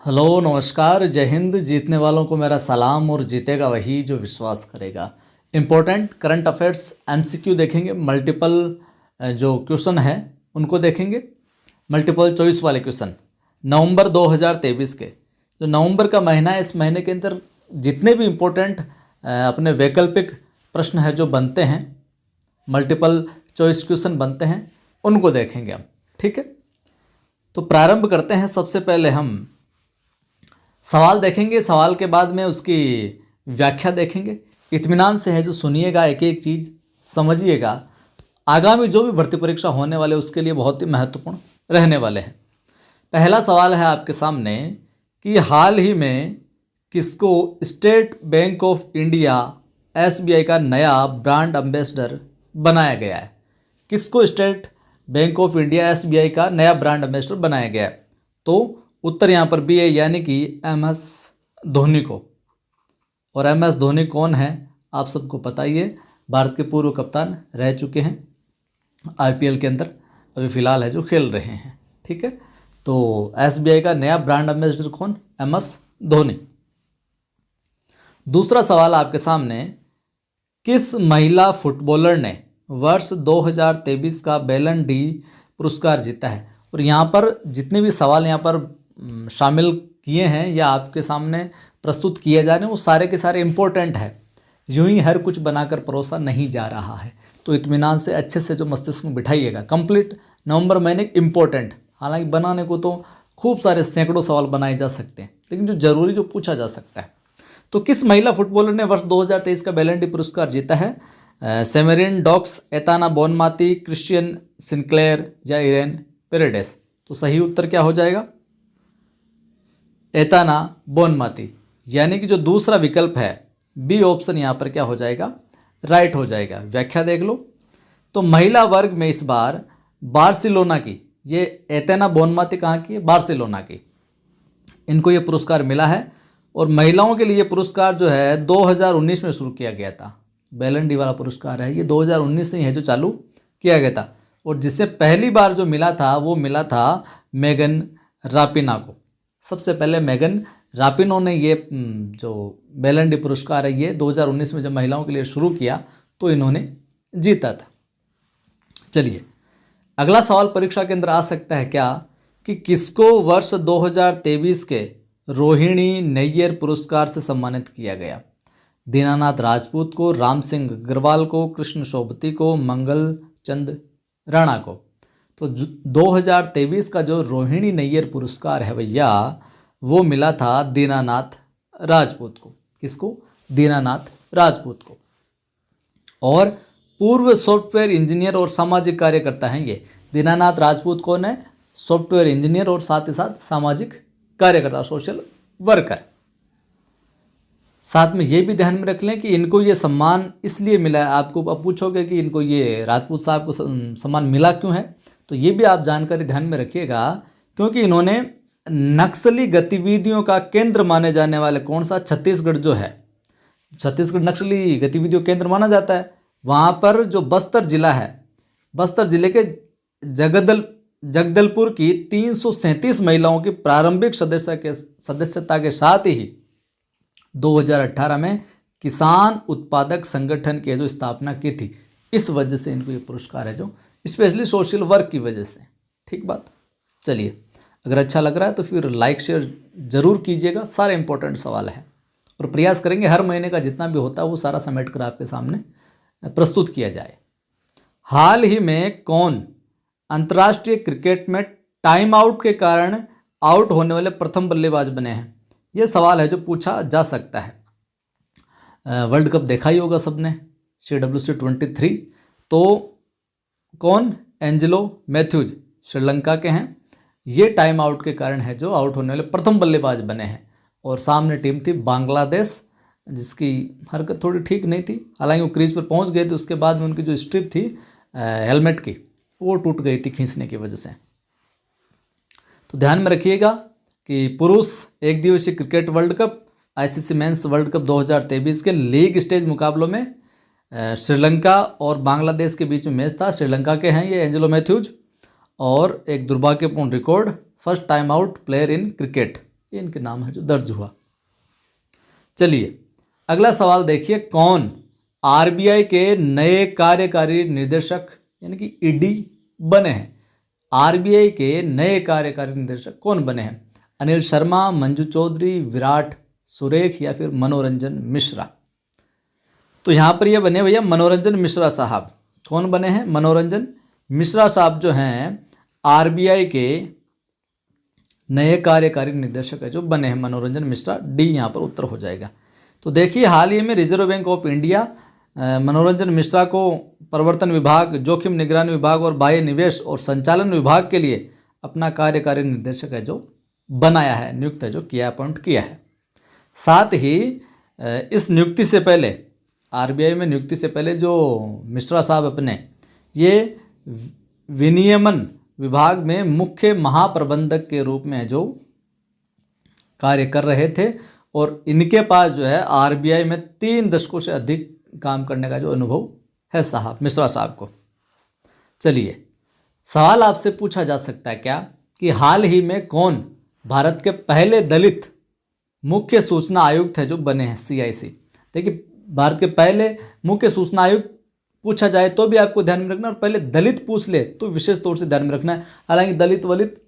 Hello नमस्कार, जय हिंद। जीतने वालों को मेरा सलाम और जीतेगा वही जो विश्वास करेगा। इम्पोर्टेंट करंट अफेयर्स एमसीक्यू देखेंगे, मल्टीपल जो क्वेश्चन है उनको देखेंगे, मल्टीपल चॉइस वाले क्वेश्चन नवंबर 2023 के। जो नवंबर का महीना है, इस महीने के अंदर जितने भी इम्पोर्टेंट अपने वैकल्पिक प्रश्न है जो बनते हैं, मल्टीपल चॉइस क्वेश्चन बनते हैं, उनको देखेंगे हम। ठीक है, तो प्रारंभ करते हैं। सबसे पहले हम सवाल देखेंगे, सवाल के बाद में उसकी व्याख्या देखेंगे। इत्मीनान से है जो सुनिएगा, एक एक चीज़ समझिएगा। आगामी जो भी भर्ती परीक्षा होने वाले उसके लिए बहुत ही महत्वपूर्ण रहने वाले हैं। पहला सवाल है आपके सामने कि हाल ही में किसको state bank of India SBI का नया ब्रांड एम्बेसडर बनाया गया है। किसको state bank of India SBI का नया ब्रांड एम्बेसडर बनाया गया है? तो उत्तर यहाँ पर बी है, यानी कि एम एस धोनी को। और एम एस धोनी कौन है आप सबको पता ही है, भारत के पूर्व कप्तान रह चुके हैं आईपीएल के अंदर, अभी फ़िलहाल है जो खेल रहे हैं। ठीक है, तो एसबीआई का नया ब्रांड एम्बेसडर कौन? M S Dhoni. दूसरा सवाल आपके सामने, किस महिला फुटबॉलर ने वर्ष 2023 का बैलन डी पुरस्कार जीता है? और यहाँ पर जितने भी सवाल यहाँ पर शामिल किए हैं या आपके सामने प्रस्तुत किए जा रहे हैं, वो सारे के सारे इम्पोर्टेंट है। यूं ही हर कुछ बनाकर परोसा नहीं जा रहा है, तो इत्मीनान से अच्छे से जो मस्तिष्क में बिठाइएगा। कंप्लीट नवंबर महीने इम्पोर्टेंट, हालांकि बनाने को तो खूब सारे सैकड़ों सवाल बनाए जा सकते हैं, लेकिन जो जरूरी जो पूछा जा सकता है। तो किस महिला फुटबॉलर ने वर्ष 2023 का बैलन डी पुरस्कार जीता है? सेमेरिन डॉक्स, एताना बोनमाती, क्रिश्चियन सिंक्लेयर या इरेन पेरेडेस? तो सही उत्तर क्या हो जाएगा? एताना बोनमाती, यानी कि जो दूसरा विकल्प है बी ऑप्शन यहाँ पर क्या हो जाएगा? राइट हो जाएगा। व्याख्या देख लो। तो महिला वर्ग में इस बार बार्सिलोना की, ये एताना बोनमाती कहाँ की है? बार्सिलोना की। इनको ये पुरस्कार मिला है। और महिलाओं के लिए पुरस्कार जो है 2019 में शुरू किया गया था। बैलन डी वाला पुरस्कार है ये 2019 से ही है जो चालू किया गया था। और जिससे पहली बार जो मिला था वो मिला था मेगन रापिना को। सबसे पहले मेगन रापिनो ने ये जो बैलन डी पुरस्कार है ये 2019 में जब महिलाओं के लिए शुरू किया तो इन्होंने जीता था। चलिए, अगला सवाल परीक्षा के अंदर आ सकता है क्या कि किसको वर्ष 2023 के रोहिणी नैयर पुरस्कार से सम्मानित किया गया? दीनानाथ राजपूत को, राम सिंह अग्रवाल को, कृष्ण शोभती को, मंगल चंद राणा को? तो 2023 का जो रोहिणी नैयर पुरस्कार है भैया, वो मिला था दीनानाथ राजपूत को। किसको? दीनानाथ राजपूत को। और पूर्व सॉफ्टवेयर इंजीनियर और सामाजिक कार्यकर्ता हैं ये। दीनानाथ राजपूत कौन है? सॉफ्टवेयर इंजीनियर और साथ ही साथ सामाजिक कार्यकर्ता, सोशल वर्कर। साथ में ये भी ध्यान में रख लें कि इनको ये सम्मान इसलिए मिला है। आपको अब पूछोगे कि इनको ये राजपूत साहब को सम्मान मिला क्यों है, तो ये भी आप जानकारी ध्यान में रखिएगा, क्योंकि इन्होंने नक्सली गतिविधियों का केंद्र माने जाने वाले कौन सा? छत्तीसगढ़ जो है, छत्तीसगढ़ नक्सली गतिविधियों केंद्र माना जाता है। वहाँ पर जो बस्तर जिला है, बस्तर जिले के जगदलपुर की 337 महिलाओं की प्रारंभिक सदस्यता के साथ ही 2018 में किसान उत्पादक संगठन की जो स्थापना की थी, इस वजह से इनको ये पुरस्कार है, जो स्पेशली सोशल वर्क की वजह से। ठीक बात। चलिए, अगर अच्छा लग रहा है तो फिर लाइक शेयर जरूर कीजिएगा। सारे इंपॉर्टेंट सवाल हैं और प्रयास करेंगे हर महीने का जितना भी होता है वो सारा समेट कर आपके सामने प्रस्तुत किया जाए। हाल ही में कौन अंतर्राष्ट्रीय क्रिकेट में टाइम आउट के कारण आउट होने वाले प्रथम बल्लेबाज बने हैं? ये सवाल है जो पूछा जा सकता है। वर्ल्ड कप देखा ही होगा सबने, CWC23। तो कौन? एंजेलो मैथ्यूज श्रीलंका के हैं। ये टाइम आउट के कारण है जो आउट होने वाले प्रथम बल्लेबाज बने हैं। और सामने टीम थी बांग्लादेश, जिसकी हरकत थोड़ी ठीक नहीं थी। हालांकि वो क्रीज पर पहुंच गए थे, उसके बाद में उनकी जो स्ट्रिप थी हेलमेट की, वो टूट गई थी खींचने की वजह से। तो ध्यान में रखिएगा कि पुरुष एक दिवसीय cricket world cup, ICC men's world cup 2023 के लीग स्टेज मुकाबलों में श्रीलंका और बांग्लादेश के बीच में मैच था। श्रीलंका के हैं ये एंजेलो मैथ्यूज। और एक दुर्भाग्यपूर्ण record, first time out player in cricket ये इनके नाम है जो दर्ज हुआ। चलिए अगला सवाल देखिए, कौन आरबीआई के नए कार्यकारी निर्देशक यानी कि ईडी बने हैं? आरबीआई के नए कार्यकारी निर्देशक कौन बने हैं? अनिल शर्मा, मंजू चौधरी, विराट सुरेख या फिर मनोरंजन मिश्रा? तो यहाँ पर ये बने भैया मनोरंजन मिश्रा साहब। कौन बने हैं? मनोरंजन मिश्रा साहब जो हैं आरबीआई के नए कार्यकारी निदेशक है जो बने हैं मनोरंजन मिश्रा। डी यहाँ पर उत्तर हो जाएगा। तो देखिए हाल ही में रिजर्व बैंक ऑफ इंडिया मनोरंजन मिश्रा को प्रवर्तन विभाग, जोखिम निगरानी विभाग और बाह्य निवेश और संचालन विभाग के लिए अपना कार्यकारी निर्देशक है जो बनाया है, नियुक्त है जो किया, अपॉइंट किया है। साथ ही इस नियुक्ति से पहले, आरबीआई में नियुक्ति से पहले जो मिश्रा साहब अपने ये विनियमन विभाग में मुख्य महाप्रबंधक के रूप में जो कार्य कर रहे थे और इनके पास जो है आरबीआई में 3 दशकों से अधिक काम करने का जो अनुभव है साहब मिश्रा साहब को। चलिए सवाल आपसे पूछा जा सकता है क्या कि हाल ही में कौन भारत के पहले दलित मुख्य सूचना आयुक्त है जो बने हैं सीआईसी? देखिए भारत के पहले मुख्य सूचना आयुक्त पूछा जाए तो भी आपको ध्यान में रखना, और पहले दलित पूछ ले तो विशेष तौर से ध्यान में रखना है। हालांकि दलित वलित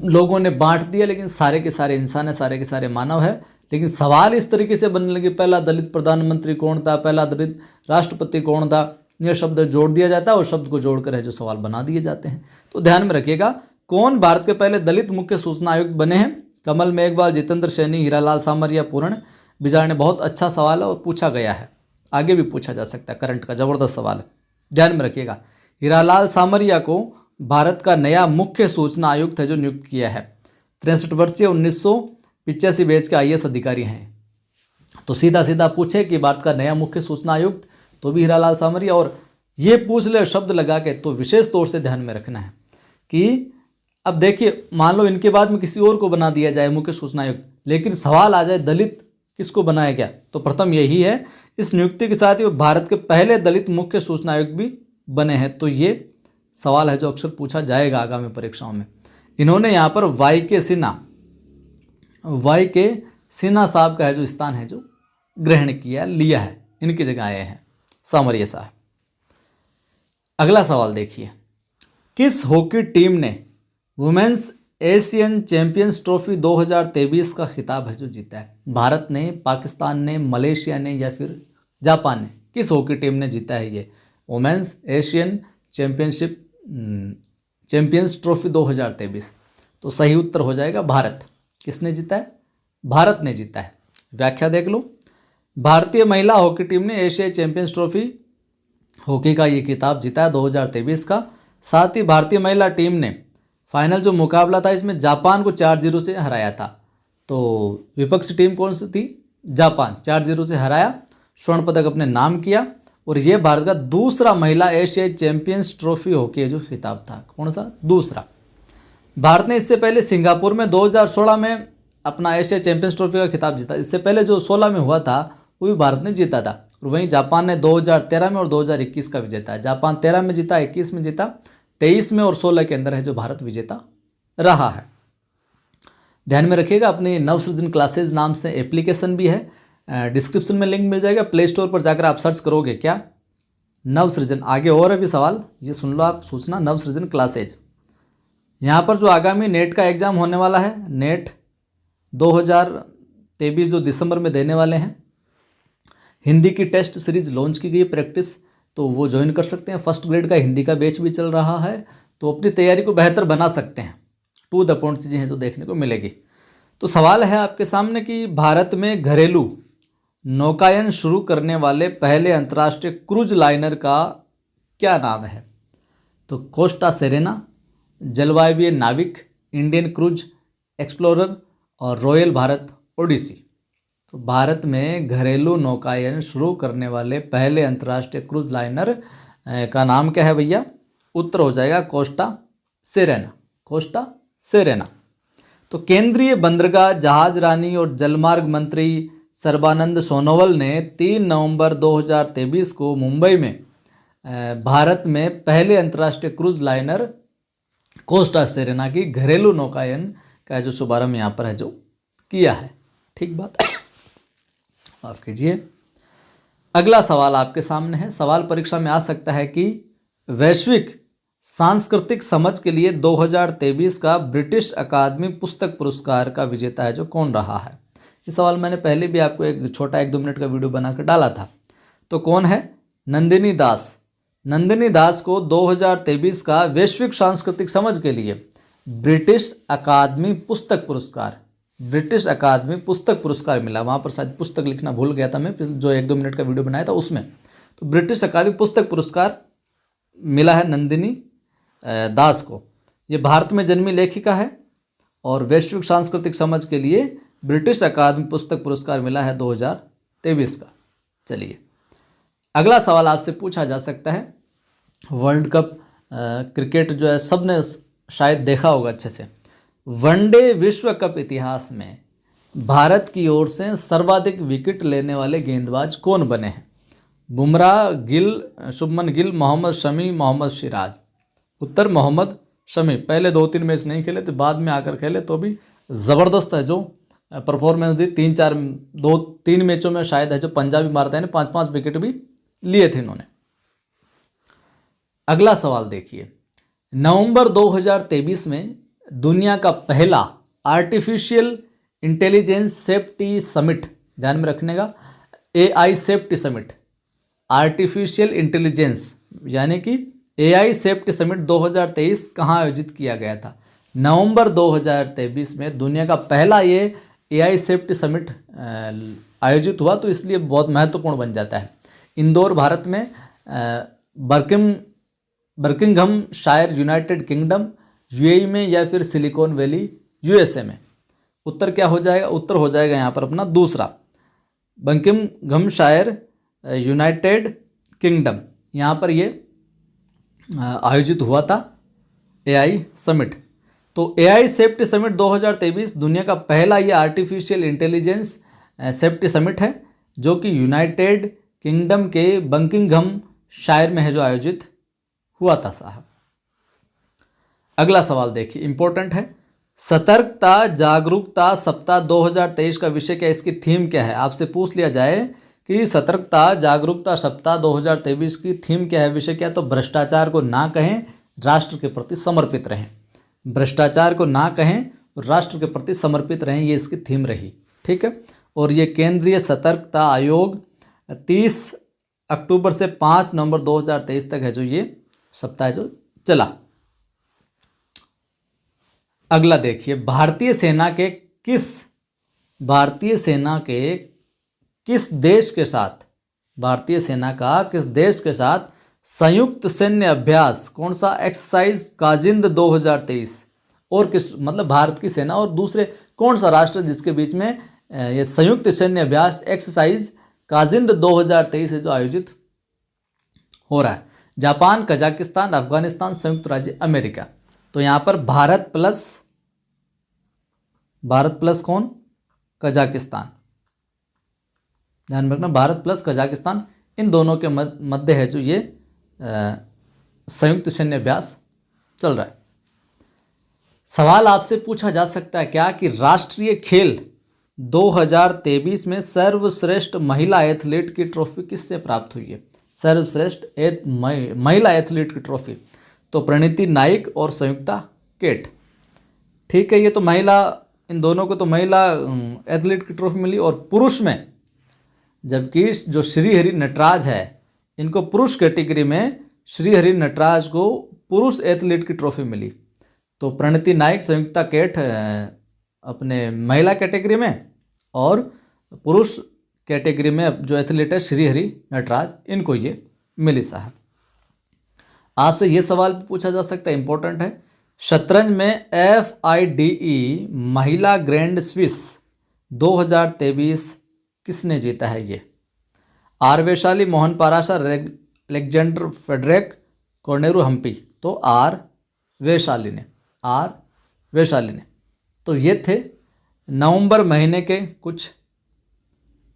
लोगों ने बांट दिया, लेकिन सारे के सारे इंसान है, सारे के सारे मानव है। लेकिन सवाल इस तरीके से बनने लगे, पहला दलित प्रधानमंत्री कौन था, पहला दलित राष्ट्रपति कौन था, यह शब्द जोड़ दिया जाता है और शब्द को जोड़कर है जो सवाल बना दिए जाते हैं। तो ध्यान में रखिएगा, कौन भारत के पहले दलित मुख्य सूचना आयुक्त बने हैं? कमल मेघवाल, जितेंद्र सैनी, हीरालाल सामरिया, पूर्ण बिजाड़ ने। बहुत अच्छा सवाल है और पूछा गया है, आगे भी पूछा जा सकता है, करंट का ज़बरदस्त सवाल है, ध्यान में रखिएगा। हीरालाल सामरिया को भारत का नया मुख्य सूचना आयुक्त है जो नियुक्त किया है। 63 वर्षीय 1985 बैच के आईएएस अधिकारी हैं। तो सीधा सीधा पूछे कि भारत का नया मुख्य सूचना आयुक्त, तो भी हीरालाल सामरिया, और ये पूछ ले शब्द लगा के, तो विशेष तौर से ध्यान में रखना है कि अब देखिए मान लो इनके बाद में किसी और को बना दिया जाए मुख्य सूचना आयुक्त, लेकिन सवाल आ जाए दलित किसको बनाया गया, तो प्रथम यही है। इस नियुक्ति के साथ ही वो भारत के पहले दलित मुख्य सूचना आयुक्त भी बने हैं। तो ये सवाल है जो अक्सर पूछा जाएगा आगामी परीक्षाओं में। इन्होंने यहाँ पर वाई के सिन्हा साहब का है जो स्थान है जो ग्रहण किया, लिया है, इनकी जगह आए हैं सामरिया साहब। अगला सवाल देखिए, किस हॉकी टीम ने वुमेन्स एशियन चैंपियंस ट्रॉफी 2023 का खिताब है जो जीता है? भारत ने, पाकिस्तान ने, मलेशिया ने या फिर जापान ने? किस हॉकी टीम ने जीता है ये वुमेन्स एशियन चैंपियंस ट्रॉफी 2023? तो सही उत्तर हो जाएगा भारत। किसने जीता है? भारत ने जीता है। व्याख्या देख लो, भारतीय महिला हॉकी टीम ने एशियाई चैंपियंस ट्रॉफी हॉकी का ये खिताब जीता है 2023 का। साथ ही भारतीय महिला टीम ने फाइनल जो मुकाबला था इसमें जापान को 4-0 से हराया था। तो विपक्षी टीम कौन सी थी? जापान। 4-0 से हराया, स्वर्ण पदक अपने नाम किया, और ये भारत का दूसरा महिला एशियाई चैंपियंस ट्रॉफी हॉकी जो खिताब था। कौन सा? दूसरा। भारत ने इससे पहले सिंगापुर में 2016 में अपना एशियाई चैंपियंस ट्रॉफी का खिताब जीता। इससे पहले जो 16 में हुआ था वो भी भारत ने जीता था। और वहीं जापान ने 2013 में और 2021 का विजेता है। जापान 13 में जीता, 21 में जीता, 23 में और 16 के अंदर है जो भारत विजेता रहा है। ध्यान में रखिएगा, अपनी नवसृजन क्लासेज नाम से एप्लीकेशन भी है, डिस्क्रिप्शन में लिंक मिल जाएगा। प्ले स्टोर पर जाकर आप सर्च करोगे क्या? नवसृजन। आगे और अभी सवाल ये सुन लो आप, सूचना नवसृजन क्लासेज। यहाँ पर जो आगामी नेट का एग्ज़ाम होने वाला है, नेट 2023 जो दिसंबर में देने वाले हैं, हिंदी की टेस्ट सीरीज लॉन्च की गई प्रैक्टिस, तो वो ज्वाइन कर सकते हैं। फर्स्ट ग्रेड का हिंदी का बैच भी चल रहा है, तो अपनी तैयारी को बेहतर बना सकते हैं। टू द पॉइंट चीज़ें हैं जो देखने को मिलेगी। तो सवाल है आपके सामने कि भारत में घरेलू नौकायन शुरू करने वाले पहले अंतर्राष्ट्रीय क्रूज लाइनर का क्या नाम है? तो कोस्टा सेरेना, जलवायवीय नाविक, इंडियन क्रूज एक्सप्लोरर और रॉयल भारत ओडिसी। तो भारत में घरेलू नौकायन शुरू करने वाले पहले अंतर्राष्ट्रीय क्रूज लाइनर का नाम क्या है भैया? उत्तर हो जाएगा कोस्टा सेरेना। Costa Serena. तो केंद्रीय बंदरगाह, जहाज रानी और जलमार्ग मंत्री सर्बानंद सोनोवाल ने 3 नवंबर 2023 को मुंबई में भारत में पहले अंतर्राष्ट्रीय क्रूज लाइनर कोस्टा सेरेना की घरेलू नौकायन का जो शुभारंभ यहाँ पर है जो किया है। ठीक बात, माफ कीजिए। अगला सवाल आपके सामने है। सवाल परीक्षा में आ सकता है कि वैश्विक सांस्कृतिक समझ के लिए 2023 का ब्रिटिश अकादमी पुस्तक पुरस्कार का विजेता है जो कौन रहा है। ये सवाल मैंने पहले भी आपको एक छोटा 1-2 मिनट का वीडियो बनाकर डाला था। तो कौन है? नंदिनी दास। नंदिनी दास को 2023 का वैश्विक सांस्कृतिक समझ के लिए ब्रिटिश अकादमी पुस्तक पुरस्कार मिला। वहाँ पर शायद पुस्तक लिखना भूल गया था मैं, जो 1-2 मिनट का वीडियो बनाया था उसमें। तो ब्रिटिश अकादमी पुस्तक पुरस्कार मिला है नंदिनी दास को। ये भारत में जन्मी लेखिका है और वैश्विक सांस्कृतिक समझ के लिए ब्रिटिश अकादमी पुस्तक पुरस्कार मिला है 2023 का। चलिए, अगला सवाल आपसे पूछा जा सकता है। वर्ल्ड कप क्रिकेट जो है सबने शायद देखा होगा अच्छे से। वनडे विश्व कप इतिहास में भारत की ओर से सर्वाधिक विकेट लेने वाले गेंदबाज कौन बने हैं? बुमराह, गिल, शुभमन गिल, मोहम्मद शमी, मोहम्मद सिराज। उत्तर मोहम्मद शमी। पहले 2-3 मैच नहीं खेले तो बाद में आकर खेले, तो भी ज़बरदस्त है जो परफॉर्मेंस दी। 2-3 मैचों में शायद है जो पंजाबी मारते हैं 5-5 विकेट भी लिए थे इन्होंने। अगला सवाल देखिए। नवंबर 2023 में दुनिया का पहला आर्टिफिशियल इंटेलिजेंस सेफ्टी समिट, ध्यान में रखने का, AI safety summit, artificial intelligence यानी कि AI सेफ्टी समिट 2023 कहाँ आयोजित किया गया था? नवंबर 2023 में दुनिया का पहला ये AI सेफ्टी समिट आयोजित हुआ, तो इसलिए बहुत महत्वपूर्ण बन जाता है। इंदौर भारत में, बर्किंघम शायर यूनाइटेड किंगडम UAE में, या फिर सिलिकॉन वैली USA में। उत्तर क्या हो जाएगा? उत्तर हो जाएगा यहाँ पर अपना दूसरा, बर्किंघम शायर यूनाइटेड किंगडम। यहाँ पर ये आयोजित हुआ था AI समिट। तो AI सेफ्टी समिट 2023 दुनिया का पहला ये आर्टिफिशियल इंटेलिजेंस सेफ्टी समिट है जो कि यूनाइटेड किंगडम के बर्किंघम शायर में है जो आयोजित हुआ था साहब। अगला सवाल देखिए, इंपॉर्टेंट है। सतर्कता जागरूकता सप्ताह 2023 का विषय क्या है? इसकी थीम क्या है? आपसे पूछ लिया जाए कि सतर्कता जागरूकता सप्ताह 2023 की थीम क्या है, विषय क्या है, तो भ्रष्टाचार को ना कहें, राष्ट्र के प्रति समर्पित रहें। भ्रष्टाचार को ना कहें, राष्ट्र के प्रति समर्पित रहें, ये इसकी थीम रही। ठीक है। और ये केंद्रीय सतर्कता आयोग 30 अक्टूबर से 5 नवंबर 2023 तक है जो ये सप्ताह जो चला। अगला देखिए, भारतीय सेना किस देश के साथ संयुक्त सैन्य अभ्यास, कौन सा एक्सरसाइज काजिंद 2023, और किस, मतलब भारत की सेना और दूसरे कौन सा राष्ट्र जिसके बीच में ये संयुक्त सैन्य अभ्यास एक्सरसाइज काजिंद 2023 है जो आयोजित हो रहा है? जापान, कजाकिस्तान, अफगानिस्तान, संयुक्त राज्य अमेरिका। तो यहाँ पर भारत प्लस कौन? कजाकिस्तान। ध्यान में रखना, भारत प्लस कजाकिस्तान, इन दोनों के मध्य है जो ये संयुक्त सैन्य अभ्यास चल रहा है। सवाल आपसे पूछा जा सकता है क्या कि राष्ट्रीय खेल 2023 में सर्वश्रेष्ठ महिला एथलीट की ट्रॉफी किससे प्राप्त हुई है? सर्वश्रेष्ठ महिला एथलीट की ट्रॉफी तो प्रणीति नाइक और संयुक्ता केट। ठीक है, ये तो महिला, इन दोनों को तो महिला एथलीट की ट्रॉफी मिली। और पुरुष में, जबकि जो श्रीहरि नटराज है, इनको पुरुष कैटेगरी में श्रीहरि नटराज को पुरुष एथलीट की ट्रॉफी मिली। तो प्रणीति नाइक, संयुक्ता केट अपने महिला कैटेगरी में, और पुरुष कैटेगरी में जो एथलीट है श्रीहरि नटराज, इनको ये मिली साहब। आपसे ये सवाल पूछा जा सकता है, इंपॉर्टेंट है। शतरंज में FIDE महिला ग्रैंड स्विस 2023 किसने जीता है? ये R Vaishali, Mohan Parashar, Alexander Frederick, Koneru Humpy. तो आर वैशाली ने। तो ये थे नवंबर महीने के कुछ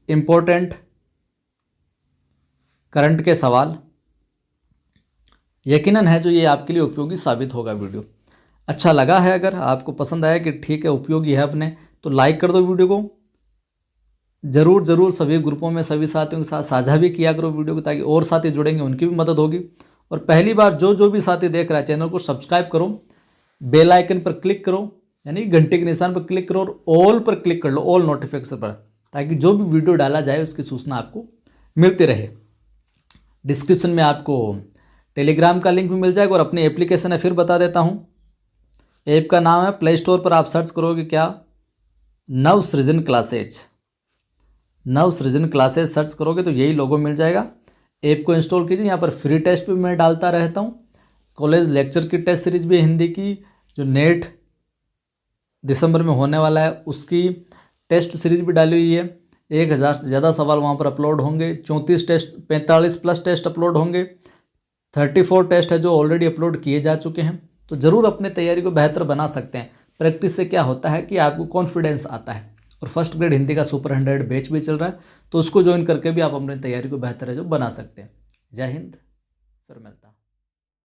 इम्पोर्टेंट करंट के सवाल। यकीनन है जो ये आपके लिए उपयोगी साबित होगा वीडियो। अच्छा लगा है, अगर आपको पसंद आया कि ठीक है उपयोगी है अपने, तो लाइक कर दो वीडियो को। ज़रूर ज़रूर सभी ग्रुपों में सभी साथियों के साथ साझा भी किया करो वीडियो को, ताकि और साथी जुड़ेंगे उनकी भी मदद होगी। और पहली बार जो भी साथी देख रहा है चैनल को सब्सक्राइब करो, बेल आइकन पर क्लिक करो, यानी घंटे के निशान पर क्लिक करो और ऑल पर क्लिक कर लो, ऑल नोटिफिकेशन पर, ताकि जो भी वीडियो डाला जाए उसकी सूचना आपको मिलती रहे। डिस्क्रिप्शन में आपको टेलीग्राम का लिंक भी मिल जाएगा और अपनी एप्लीकेशन है फिर बता देता हूँ। ऐप का नाम है, प्ले स्टोर पर आप सर्च करोगे क्या, नवसृजन क्लासेज, नवसृजन क्लासेज सर्च करोगे तो यही लोगो मिल जाएगा। ऐप को इंस्टॉल कीजिए। यहाँ पर फ्री टेस्ट भी मैं डालता रहता हूँ। कॉलेज लेक्चर की टेस्ट सीरीज भी है हिंदी की, जो नेट दिसंबर में होने वाला है उसकी टेस्ट सीरीज भी डाली हुई है। 1000 से ज़्यादा सवाल वहाँ पर अपलोड होंगे। 34 टेस्ट, 45 प्लस टेस्ट अपलोड होंगे। 34 टेस्ट है जो ऑलरेडी अपलोड किए जा चुके हैं। तो ज़रूर अपने तैयारी को बेहतर बना सकते हैं। प्रैक्टिस से क्या होता है कि आपको कॉन्फिडेंस आता है। और फर्स्ट ग्रेड हिंदी का सुपर 100 बैच भी चल रहा है, तो उसको ज्वाइन करके भी आप अपनी तैयारी को बेहतर है जो बना सकते हैं। जय हिंद, फिर मिलता हूं।